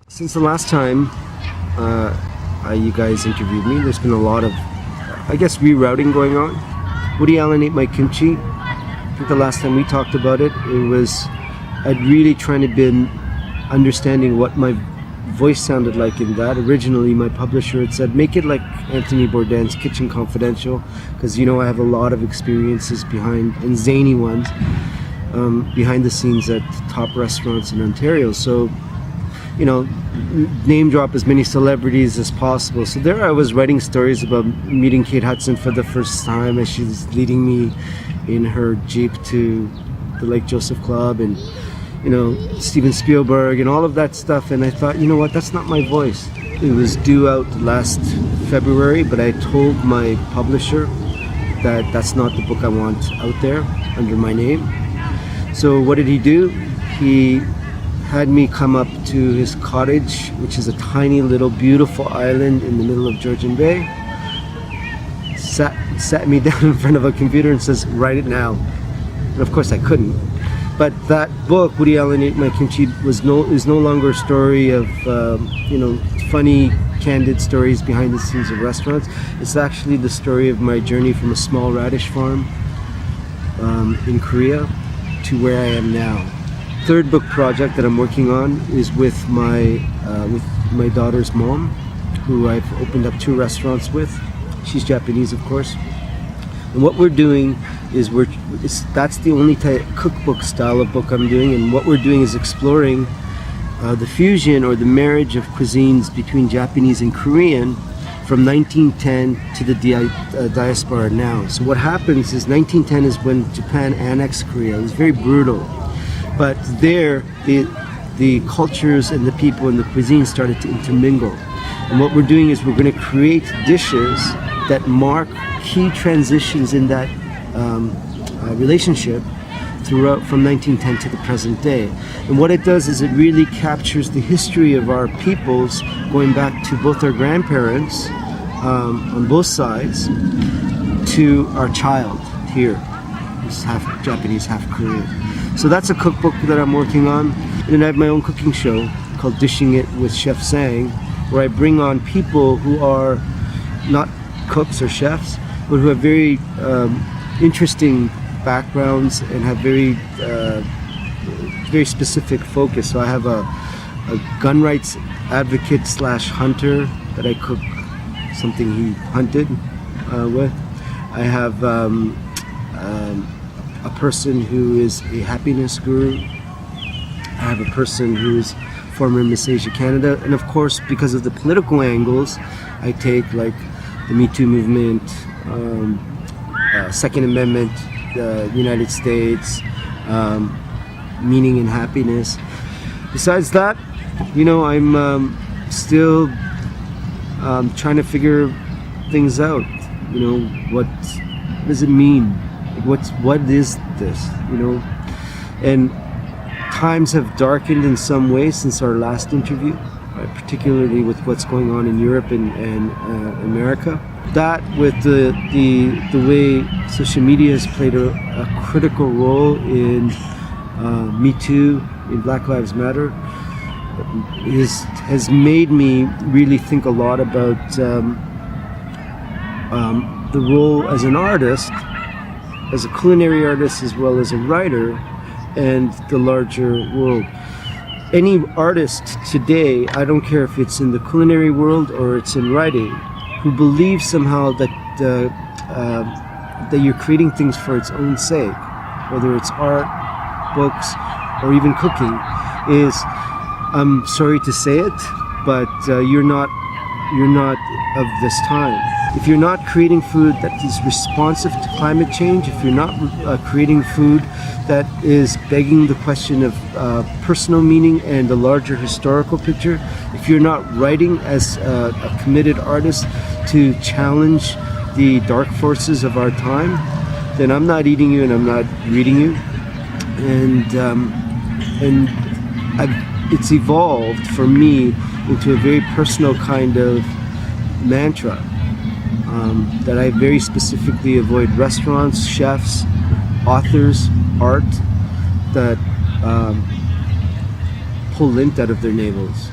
Since the last time you guys interviewed me, there's been a lot of, I guess, rerouting going on. Woody Allen Ate My Kimchi. I think the last time we talked about it, I'd really trying to been understanding what my voice sounded like in that. Originally, my publisher had said, make it like Anthony Bourdain's Kitchen Confidential, because I have a lot of experiences behind, and zany ones, behind the scenes at top restaurants in Ontario. So, name drop as many celebrities as possible. So there I was writing stories about meeting Kate Hudson for the first time as she was leading me in her Jeep to the Lake Joseph Club, and Steven Spielberg and all of that stuff. And I thought, what, that's not my voice. It was due out last February, but I told my publisher that that's not the book I want out there under my name. So what did he do? He had me come up to his cottage, which is a tiny little beautiful island in the middle of Georgian Bay, sat me down in front of a computer and says, write it now. And of course I couldn't. But that book, Woody Allen Ate My Kimchi, is no longer a story of funny, candid stories behind the scenes of restaurants. It's actually the story of my journey from a small radish farm in Korea to where I am now. Third book project that I'm working on is with my daughter's mom, who I've opened up 2 restaurants with. She's Japanese, of course. And what we're doing is that's the only cookbook style of book I'm doing, and what we're doing is exploring the fusion or the marriage of cuisines between Japanese and Korean from 1910 to the diaspora now. So what happens is 1910 is when Japan annexed Korea. It was very brutal. But there, the cultures and the people and the cuisine started to intermingle. And what we're doing is we're going to create dishes that mark key transitions in that relationship throughout from 1910 to the present day. And what it does is it really captures the history of our peoples going back to both our grandparents on both sides to our child here, who's half Japanese, half Korean. So that's a cookbook that I'm working on. And then I have my own cooking show called Dishing It with Chef Sang, where I bring on people who are not cooks or chefs, but who have very interesting backgrounds and have very specific focus. So I have a gun rights advocate / hunter that I cook something he hunted with. I have a person who is a happiness guru. I have a person who is former Miss Asia Canada, and of course, because of the political angles I take, like the Me Too movement, Second Amendment, the United States, meaning and happiness. Besides that, I'm still trying to figure things out. What does it mean? What is this? And times have darkened in some ways since our last interview, particularly with what's going on in Europe and America. That, with the way social media has played a critical role in Me Too, in Black Lives Matter, has made me really think a lot about the role as an artist, as a culinary artist as well as a writer, and the larger world. Any artist today, I don't care if it's in the culinary world or it's in writing, who believes somehow that that you're creating things for its own sake, whether it's art, books, or even cooking, is, I'm sorry to say it, but you're not of this time. If you're not creating food that is responsive to climate change, if you're not creating food that is begging the question of personal meaning and a larger historical picture, if you're not writing as a committed artist to challenge the dark forces of our time, then I'm not eating you and I'm not reading you. And it's evolved for me into a very personal kind of mantra. That I very specifically avoid restaurants, chefs, authors, art that pull lint out of their navels.